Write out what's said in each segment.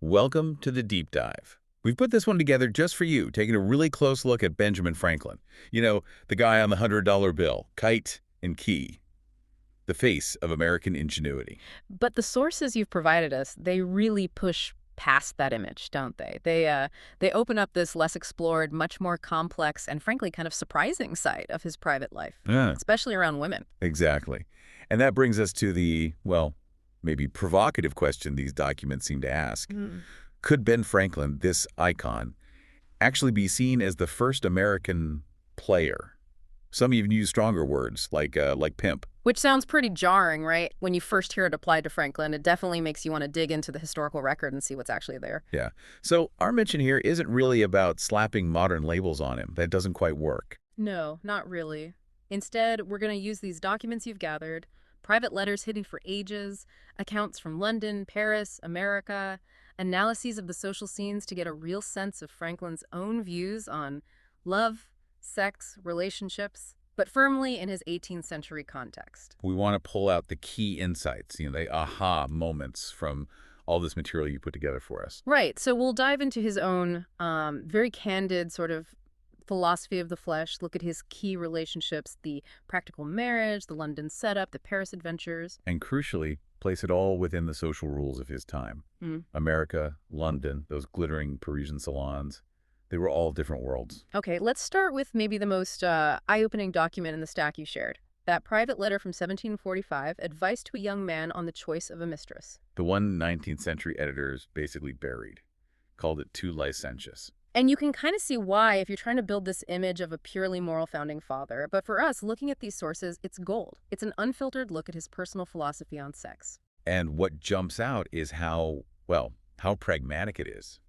Welcome to the deep dive. We've put this one together just for you, taking a really close look at Benjamin Franklin. You know, the guy on the $100 bill, kite and key, the face of American ingenuity. But the sources you've provided us, they really push past that image, don't they? They open up this less explored, much more complex, and frankly kind of surprising side of his private life, Yeah, especially around women. exactly. And that brings us to the, well, maybe provocative question these documents seem to ask. Mm. Could Ben Franklin, this icon, actually be seen as the first American player? Some even use stronger words, like pimp. Which sounds pretty jarring, right? When you first hear it applied to Franklin, it definitely makes you want to dig into the historical record and see what's actually there. Yeah. So our mention here isn't really about slapping modern labels on him. That doesn't quite work. No, not really. Instead, we're going to use these documents you've gathered, private letters hidden for ages, accounts from London, Paris, America, analyses of the social scenes to get a real sense of Franklin's own views on love, sex, relationships, but firmly in his 18th century context. We want to pull out the key insights, the aha moments from all this material you put together for us. Right, so we'll dive into his own very candid sort of philosophy of the flesh, look at his key relationships, the practical marriage, the London setup, the Paris adventures. And crucially, place it all within the social rules of his time. Mm. America, London, those glittering Parisian salons, they were all different worlds. Okay, let's start with maybe the most eye-opening document in the stack you shared. That private letter from 1745, advice to a young man on the choice of a mistress. The one 19th century editors basically buried, called it too licentious. And you can kind of see why if you're trying to build this image of a purely moral founding father. But for us, looking at these sources, it's gold. It's an unfiltered look at his personal philosophy on sex. And what jumps out is how pragmatic it is.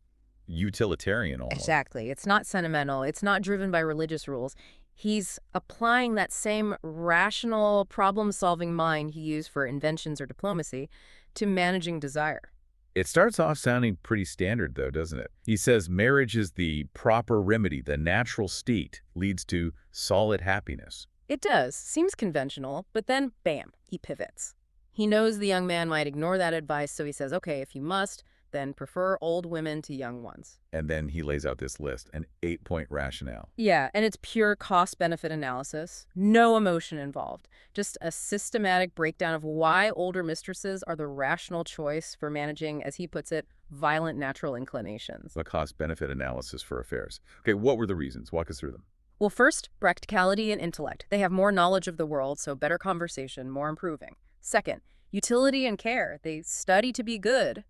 Utilitarian almost. Exactly. It's not sentimental. It's not driven by religious rules. He's applying that same rational, problem-solving mind he used for inventions or diplomacy to managing desire. It starts off sounding pretty standard, though, doesn't it? He says marriage is the proper remedy, the natural state leads to solid happiness. It does. Seems conventional, but then, bam, he pivots. He knows the young man might ignore that advice, so he says, okay, if you must, then prefer old women to young ones. And then he lays out this list, an 8-point rationale. Yeah, and it's pure cost-benefit analysis. No emotion involved. Just a systematic breakdown of why older mistresses are the rational choice for managing, as he puts it, violent natural inclinations. A cost-benefit analysis for affairs. Okay, what were the reasons? Walk us through them. Well, first, practicality and intellect. They have more knowledge of the world, so better conversation, more improving. Second, utility and care. They study to be good,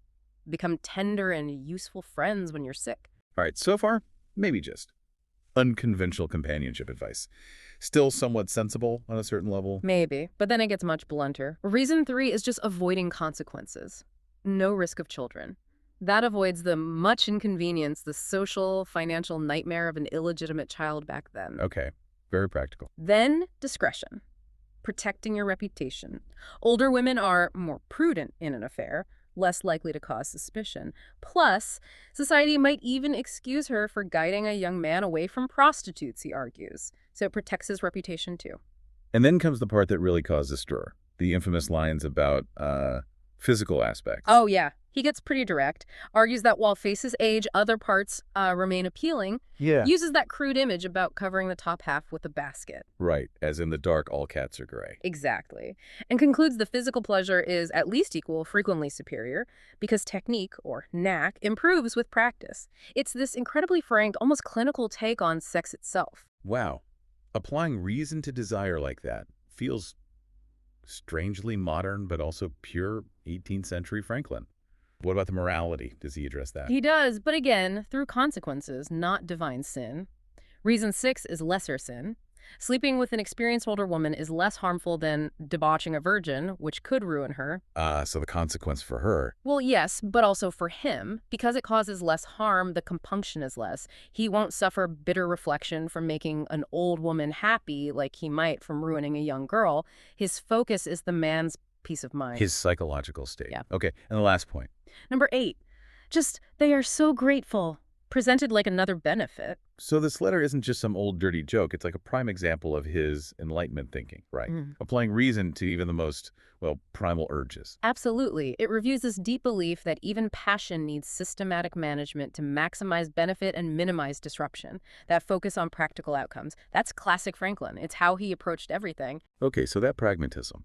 become tender and useful friends when you're sick. All right, so far, maybe just unconventional companionship advice. Still somewhat sensible on a certain level. Maybe, but then it gets much blunter. Reason 3 is just avoiding consequences. No risk of children. That avoids the much inconvenience, the social, financial nightmare of an illegitimate child back then. Okay, very practical. Then, discretion. Protecting your reputation. Older women are more prudent in an affair, less likely to cause suspicion. Plus, society might even excuse her for guiding a young man away from prostitutes, he argues. So it protects his reputation, too. And then comes the part that really caused a stir. The infamous lines about physical aspects. Oh, yeah. He gets pretty direct, argues that while faces age, other parts remain appealing, Yeah. uses that crude image about covering the top half with a basket. Right, as in the dark, all cats are gray. Exactly. And concludes the physical pleasure is at least equal, frequently superior, because technique, or knack, improves with practice. It's this incredibly frank, almost clinical take on sex itself. Wow. Applying reason to desire like that feels strangely modern, but also pure 18th century Franklin. What about the morality? Does he address that? He does, but again, through consequences, not divine sin. Reason 6 is lesser sin. Sleeping with an experienced older woman is less harmful than debauching a virgin, which could ruin her. So the consequence for her. Well, yes, but also for him. Because it causes less harm, the compunction is less. He won't suffer bitter reflection from making an old woman happy like he might from ruining a young girl. His focus is the man's peace of mind. His psychological state. Yeah. Okay, and the last point. Number 8, just they are so grateful. presented like another benefit. So this letter isn't just some old dirty joke. It's like a prime example of his Enlightenment thinking, right? Applying reason to even the most, well, primal urges. Absolutely. It reviews this deep belief that even passion needs systematic management to maximize benefit and minimize disruption. That focus on practical outcomes. That's classic Franklin. It's how he approached everything. Okay, so that pragmatism,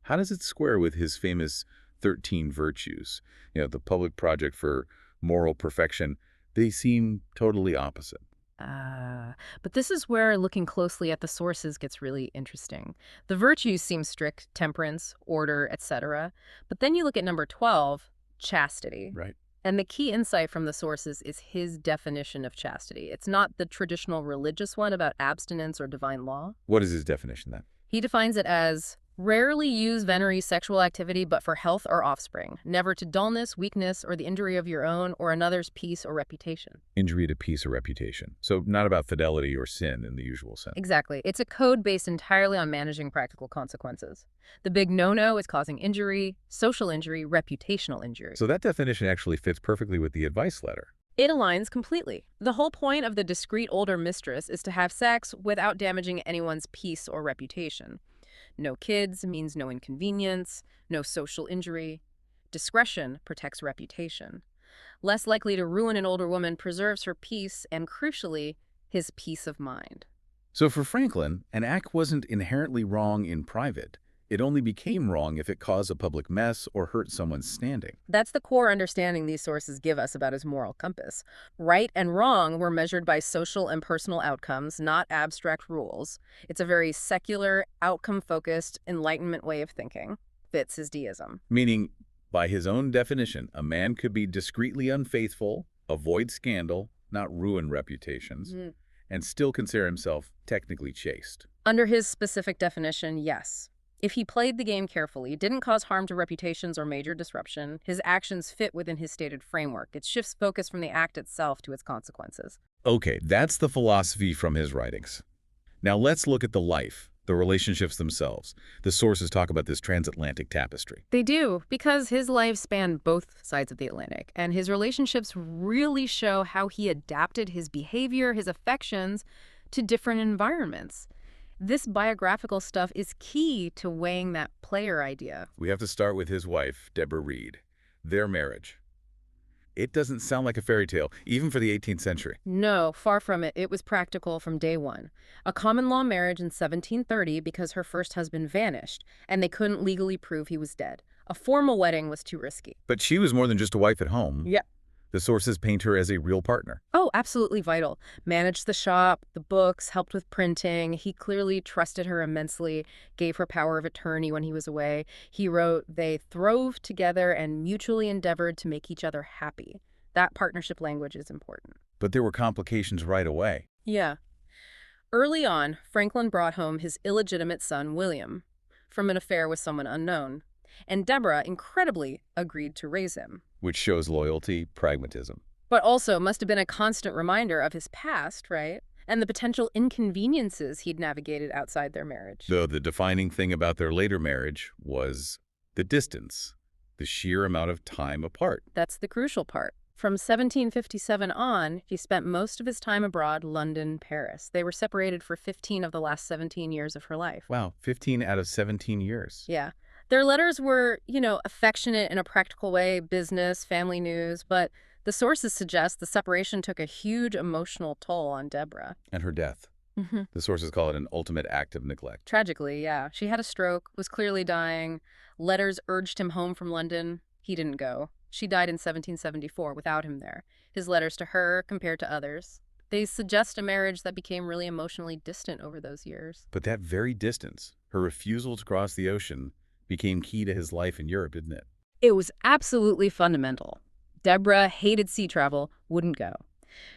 how does it square with his famous 13 virtues? The public project for moral perfection. They seem totally opposite. But this is where looking closely at the sources gets really interesting. The virtues seem strict, temperance, order, etc. But then you look at number 12, chastity. Right. And the key insight from the sources is his definition of chastity. It's not the traditional religious one about abstinence or divine law. What is his definition then? He defines it as rarely use venery sexual activity but for health or offspring, never to dullness, weakness, or the injury of your own or another's peace or reputation. Injury to peace or reputation. So not about fidelity or sin in the usual sense. Exactly. It's a code based entirely on managing practical consequences. The big no-no is causing injury, social injury, reputational injury. So that definition actually fits perfectly with the advice letter. It aligns completely. The whole point of the discreet older mistress is to have sex without damaging anyone's peace or reputation. No kids means no inconvenience, no social injury. Discretion protects reputation. Less likely to ruin an older woman preserves her peace and, crucially, his peace of mind. So for Franklin, an act wasn't inherently wrong in private. It only became wrong if it caused a public mess or hurt someone's standing. That's the core understanding these sources give us about his moral compass. Right and wrong were measured by social and personal outcomes, not abstract rules. It's a very secular, outcome-focused, Enlightenment way of thinking. Fits his deism. Meaning, by his own definition, a man could be discreetly unfaithful, avoid scandal, not ruin reputations, and still consider himself technically chaste. Under his specific definition, yes. If he played the game carefully, didn't cause harm to reputations or major disruption, his actions fit within his stated framework. It shifts focus from the act itself to its consequences. Okay, that's the philosophy from his writings. Now let's look at the life, the relationships themselves. The sources talk about this transatlantic tapestry. They do, because his life spanned both sides of the Atlantic, and his relationships really show how he adapted his behavior, his affections, to different environments. This biographical stuff is key to weighing that player idea. We have to start with his wife, Deborah Reed. Their marriage. It doesn't sound like a fairy tale, even for the 18th century. No, far from it. It was practical from day one. A common law marriage in 1730 because her first husband vanished, and they couldn't legally prove he was dead. A formal wedding was too risky. But she was more than just a wife at home. Yeah. The sources paint her as a real partner. Oh, absolutely vital. Managed the shop, the books, helped with printing. He clearly trusted her immensely, gave her power of attorney when he was away. He wrote, they throve together and mutually endeavored to make each other happy. That partnership language is important. But there were complications right away. Yeah. Early on, Franklin brought home his illegitimate son, William, from an affair with someone unknown. And Deborah, incredibly, agreed to raise him. Which shows loyalty, pragmatism. But also must have been a constant reminder of his past, right? And the potential inconveniences he'd navigated outside their marriage. Though the defining thing about their later marriage was the distance, the sheer amount of time apart. That's the crucial part. From 1757 on, he spent most of his time abroad, London, Paris. They were separated for 15 of the last 17 years of her life. Wow, 15 out of 17 years. Yeah. Their letters were, affectionate in a practical way, business, family news, but the sources suggest the separation took a huge emotional toll on Deborah. And her death. The sources call it an ultimate act of neglect. Tragically, yeah. She had a stroke, was clearly dying. Letters urged him home from London. He didn't go. She died in 1774 without him there. His letters to her compared to others. They suggest a marriage that became really emotionally distant over those years. But that very distance, her refusal to cross the ocean, became key to his life in Europe, didn't it? It was absolutely fundamental. Deborah hated sea travel, wouldn't go.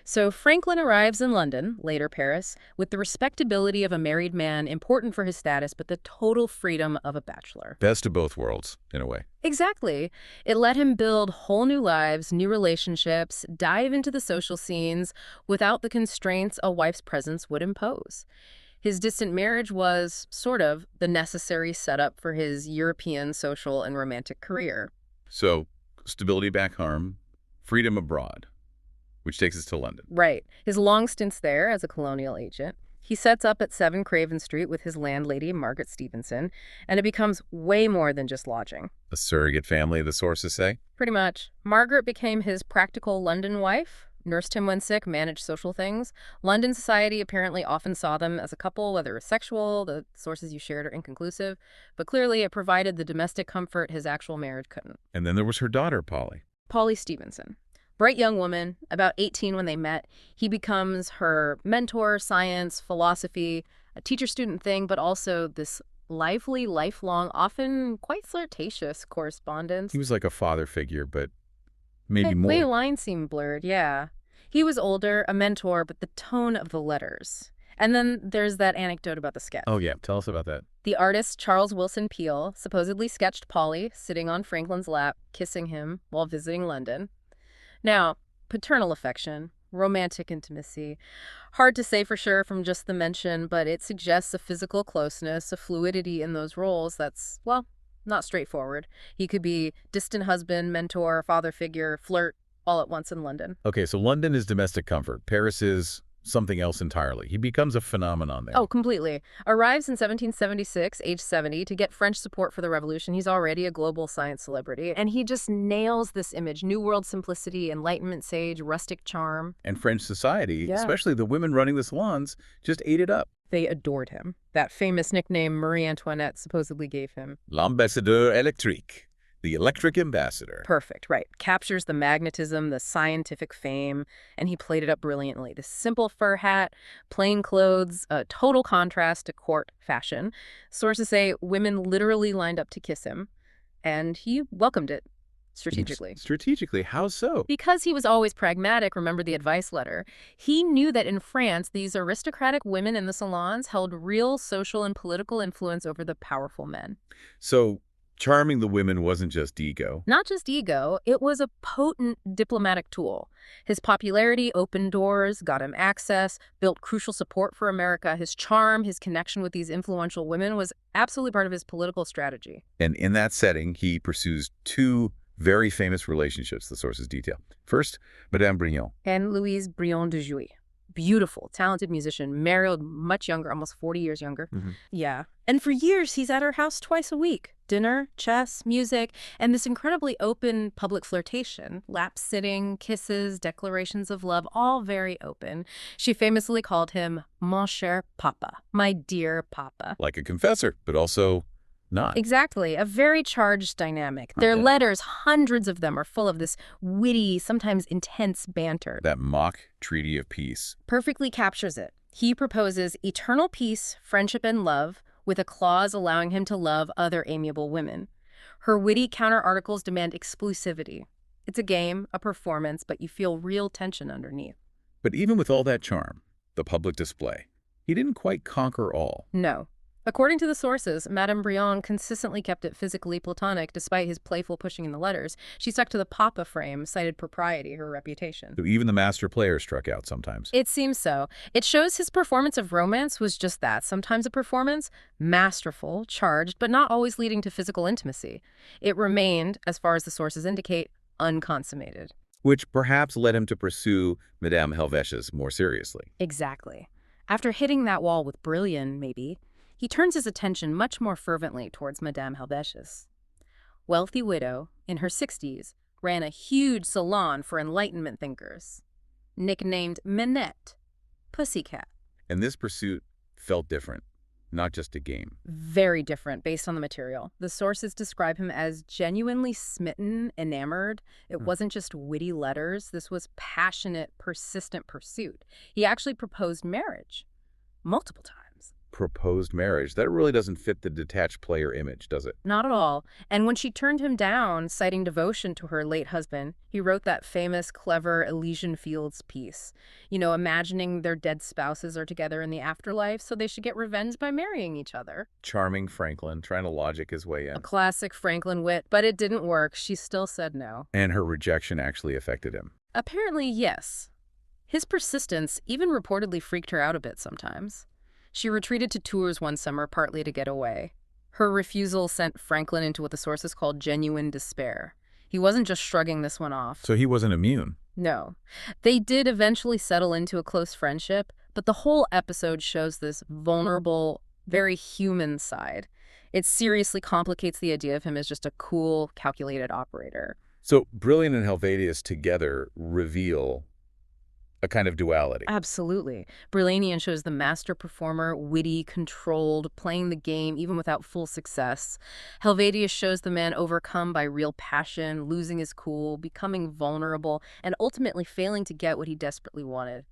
So Franklin arrives in London, later Paris, with the respectability of a married man, important for his status, but the total freedom of a bachelor. Best of both worlds, in a way. Exactly. It let him build whole new lives, new relationships, dive into the social scenes without the constraints a wife's presence would impose. His distant marriage was, sort of, the necessary setup for his European social and romantic career. So, stability back home, freedom abroad. which takes us to London. Right. His long stints there as a colonial agent. He sets up at 7 Craven Street with his landlady, Margaret Stevenson, and it becomes way more than just lodging. A surrogate family, the sources say? Pretty much. Margaret became his practical London wife, nursed him when sick, managed social things. London society apparently often saw them as a couple, whether it was sexual, the sources you shared are inconclusive, but clearly it provided the domestic comfort his actual marriage couldn't. And then there was her daughter, Polly. Polly Stevenson. Bright young woman, about 18 when they met. He becomes her mentor, science, philosophy, a teacher-student thing, but also this lively, lifelong, often quite flirtatious correspondence. He was like a father figure, but maybe more. The lines seem blurred, yeah. He was older, a mentor, but the tone of the letters. And then there's that anecdote about the sketch. Oh, yeah. Tell us about that. The artist Charles Wilson Peele supposedly sketched Polly sitting on Franklin's lap, kissing him while visiting London. Now, paternal affection, romantic intimacy. Hard to say for sure from just the mention, but it suggests a physical closeness, a fluidity in those roles that's, well, not straightforward. He could be distant husband, mentor, father figure, flirt, all at once in London. Okay, so London is domestic comfort. Paris is something else entirely. He becomes a phenomenon there. Oh, completely. Arrives in 1776, age 70, to get French support for the revolution. He's already a global science celebrity, and he just nails this image. New World simplicity, Enlightenment sage, rustic charm. And French society, Yeah. especially the women running the salons, just ate it up. They adored him. That famous nickname Marie Antoinette supposedly gave him. L'ambassadeur électrique, the electric ambassador. Perfect, right. Captures the magnetism, the scientific fame, and he played it up brilliantly. The simple fur hat, plain clothes, a total contrast to court fashion. Sources say women literally lined up to kiss him, and he welcomed it strategically. Strategically, how so? Because he was always pragmatic, remember the advice letter, he knew that in France, these aristocratic women in the salons held real social and political influence over the powerful men. So charming the women wasn't just ego. Not just ego, it was a potent diplomatic tool. His popularity opened doors, got him access, built crucial support for America. His charm, his connection with these influential women was absolutely part of his political strategy. And in that setting, he pursues two very famous relationships, the sources detail. First, Madame Brillon. And Louise Brillon de Jouy. Beautiful, talented musician, married much younger, almost 40 years younger. Yeah. And for years, he's at her house twice a week. Dinner, chess, music, and this incredibly open public flirtation. Lap sitting, kisses, declarations of love, all very open. She famously called him mon cher papa, my dear papa. Like a confessor, but also not. Exactly. A very charged dynamic. Their letters, hundreds of them, are full of this witty, sometimes intense banter. That mock treaty of peace. Perfectly captures it. He proposes eternal peace, friendship, and love, with a clause allowing him to love other amiable women. Her witty counter-articles demand exclusivity. It's a game, a performance, but you feel real tension underneath. But even with all that charm, the public display, he didn't quite conquer all. No. According to the sources, Madame Brillon consistently kept it physically platonic despite his playful pushing in the letters. She stuck to the papa frame, cited propriety, her reputation. So even the master player struck out sometimes. It seems so. It shows his performance of romance was just that, sometimes a performance, masterful, charged, but not always leading to physical intimacy. It remained, as far as the sources indicate, unconsummated. Which perhaps led him to pursue Madame Helvetius more seriously. Exactly. After hitting that wall with Brillon, maybe, he turns his attention much more fervently towards Madame Helvetius. Wealthy widow, in her 60s, ran a huge salon for Enlightenment thinkers, nicknamed Minette, Pussycat. And this pursuit felt different, not just a game. Very different based on the material. The sources describe him as genuinely smitten, enamored. It wasn't just witty letters. This was passionate, persistent pursuit. He actually proposed marriage multiple times. Proposed marriage. That really doesn't fit the detached player image, does it? Not at all. And when she turned him down, citing devotion to her late husband, he wrote that famous, clever Elysian Fields piece. You know, imagining their dead spouses are together in the afterlife, so they should get revenge by marrying each other. Charming Franklin, trying to logic his way in. A classic Franklin wit, but it didn't work. She still said no. And her rejection actually affected him. Apparently, yes. His persistence even reportedly freaked her out a bit sometimes. She retreated to Tours one summer partly to get away. Her refusal sent Franklin into what the sources called genuine despair. He wasn't just shrugging this one off. So he wasn't immune. No. They did eventually settle into a close friendship, but the whole episode shows this vulnerable, very human side. It seriously complicates the idea of him as just a cool, calculated operator. So Brilliant and Helvetius together reveal a kind of duality. Absolutely. Brillon shows the master performer, witty, controlled, playing the game even without full success. Helvetius shows the man overcome by real passion, losing his cool, becoming vulnerable, and ultimately failing to get what he desperately wanted.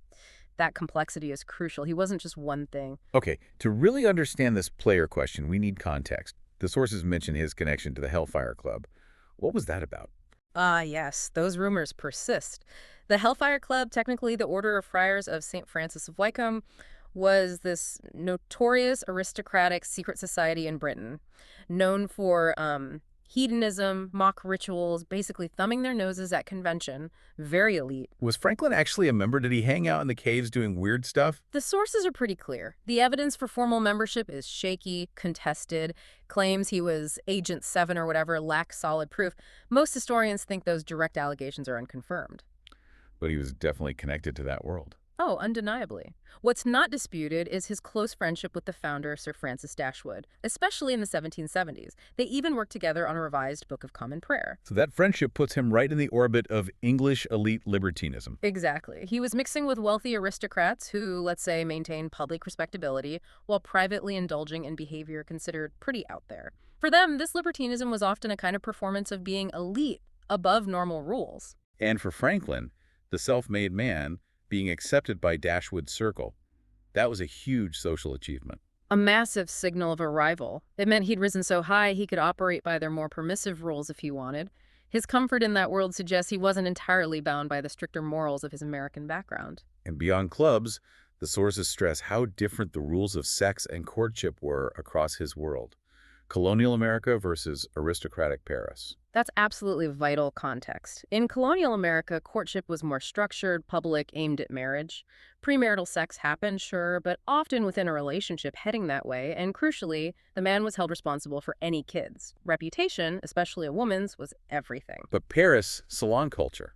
That complexity is crucial. He wasn't just one thing. Okay, to really understand this player question, we need context. The sources mention his connection to the Hellfire Club. What was that about? Ah, yes, those rumors persist. The Hellfire Club, technically the Order of Friars of St. Francis of Wykeham, was this notorious aristocratic secret society in Britain, known for hedonism, mock rituals, basically thumbing their noses at convention, very elite. Was Franklin actually a member? Did he hang out in the caves doing weird stuff? The sources are pretty clear. The evidence for formal membership is shaky, contested. Claims he was Agent 7 or whatever lack solid proof. Most historians think those direct allegations are unconfirmed. But he was definitely connected to that world. Oh, undeniably. What's not disputed is his close friendship with the founder, Sir Francis Dashwood, especially in the 1770s. They even worked together on a revised Book of Common Prayer. So that friendship puts him right in the orbit of English elite libertinism. Exactly. He was mixing with wealthy aristocrats who, let's say, maintained public respectability while privately indulging in behavior considered pretty out there. For them, this libertinism was often a kind of performance of being elite, above normal rules. And for Franklin, the self-made man, being accepted by Dashwood's circle, that was a huge social achievement. A massive signal of arrival. It meant he'd risen so high he could operate by their more permissive rules if he wanted. His comfort in that world suggests he wasn't entirely bound by the stricter morals of his American background. And beyond clubs, the sources stress how different the rules of sex and courtship were across his world. Colonial America versus aristocratic Paris. That's absolutely vital context. In colonial America, courtship was more structured, public, aimed at marriage. Premarital sex happened, sure, but often within a relationship heading that way, and crucially, the man was held responsible for any kids. Reputation, especially a woman's, was everything. But Paris, salon culture,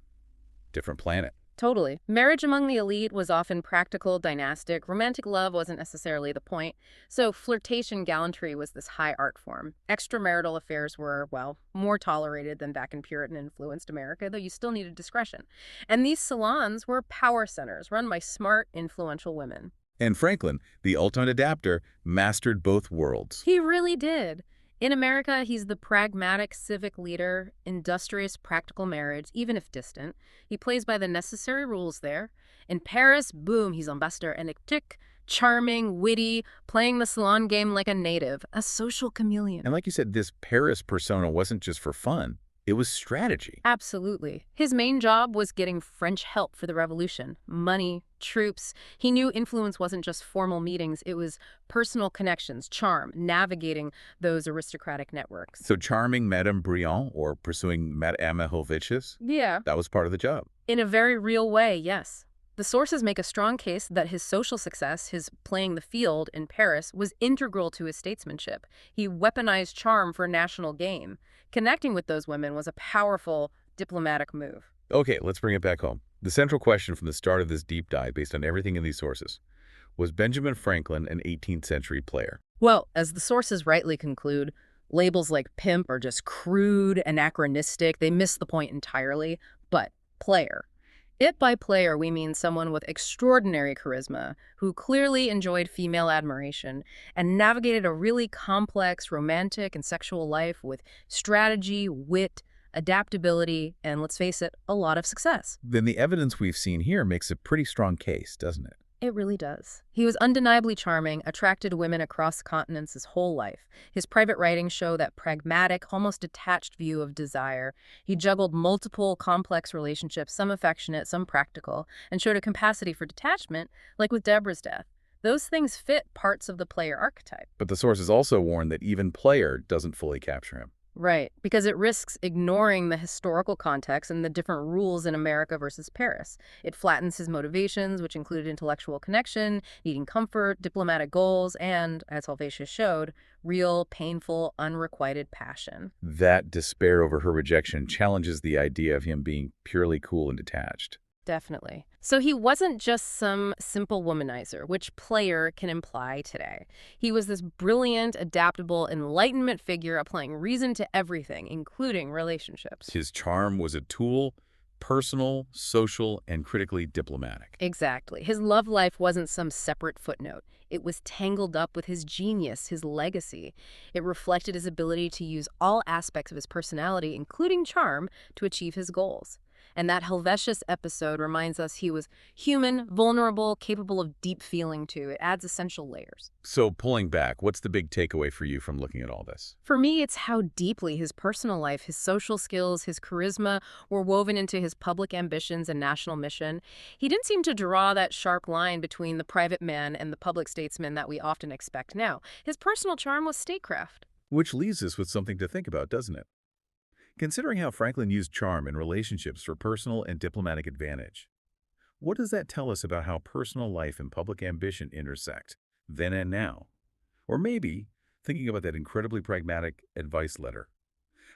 different planet. Totally. Marriage among the elite was often practical, dynastic. Romantic love wasn't necessarily the point. So flirtation gallantry was this high art form. Extramarital affairs were, well, more tolerated than back in Puritan-influenced America, though you still needed discretion. And these salons were power centers run by smart, influential women. And Franklin, the ultimate adapter, mastered both worlds. He really did. In America, he's the pragmatic civic leader, industrious practical marriage, even if distant. He plays by the necessary rules there. In Paris, boom, he's ambassador enigmatic, charming, witty, playing the salon game like a native, a social chameleon. And like you said, this Paris persona wasn't just for fun. It was strategy. Absolutely. His main job was getting French help for the revolution. Money, troops. He knew influence wasn't just formal meetings. It was personal connections, charm, navigating those aristocratic networks. So charming Madame Brillon or pursuing Madame Helvetius? Yeah. That was part of the job. In a very real way, yes. The sources make a strong case that his social success, his playing the field in Paris, was integral to his statesmanship. He weaponized charm for national gain. Connecting with those women was a powerful diplomatic move. Okay, let's bring it back home. The central question from the start of this deep dive, based on everything in these sources, was Benjamin Franklin an 18th century player? Well, as the sources rightly conclude, labels like pimp are just crude, anachronistic. They miss the point entirely. But player. By player, we mean someone with extraordinary charisma who clearly enjoyed female admiration and navigated a really complex romantic and sexual life with strategy, wit, adaptability, and let's face it, a lot of success. Then the evidence we've seen here makes a pretty strong case, doesn't it? It really does. He was undeniably charming, attracted women across continents his whole life. His private writings show that pragmatic, almost detached view of desire. He juggled multiple complex relationships, some affectionate, some practical, and showed a capacity for detachment, like with Deborah's death. Those things fit parts of the player archetype. But the sources also warn that even player doesn't fully capture him. Right, because it risks ignoring the historical context and the different rules in America versus Paris. It flattens his motivations, which included intellectual connection, needing comfort, diplomatic goals, and, as Helvetius showed, real, painful, unrequited passion. That despair over her rejection challenges the idea of him being purely cool and detached. Definitely. So he wasn't just some simple womanizer, which player can imply today. He was this brilliant, adaptable, enlightenment figure applying reason to everything, including relationships. His charm was a tool, personal, social, and critically diplomatic. Exactly. His love life wasn't some separate footnote. It was tangled up with his genius, his legacy. It reflected his ability to use all aspects of his personality, including charm, to achieve his goals. And that Helvetius episode reminds us he was human, vulnerable, capable of deep feeling too. It adds essential layers. So pulling back, what's the big takeaway for you from looking at all this? For me, it's how deeply his personal life, his social skills, his charisma were woven into his public ambitions and national mission. He didn't seem to draw that sharp line between the private man and the public statesman that we often expect now. His personal charm was statecraft. Which leaves us with something to think about, doesn't it? Considering how Franklin used charm in relationships for personal and diplomatic advantage, what does that tell us about how personal life and public ambition intersect, then and now? Or maybe, thinking about that incredibly pragmatic advice letter,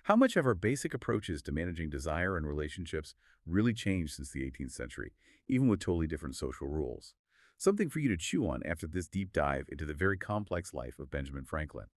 how much have our basic approaches to managing desire and relationships really changed since the 18th century, even with totally different social rules? Something for you to chew on after this deep dive into the very complex life of Benjamin Franklin.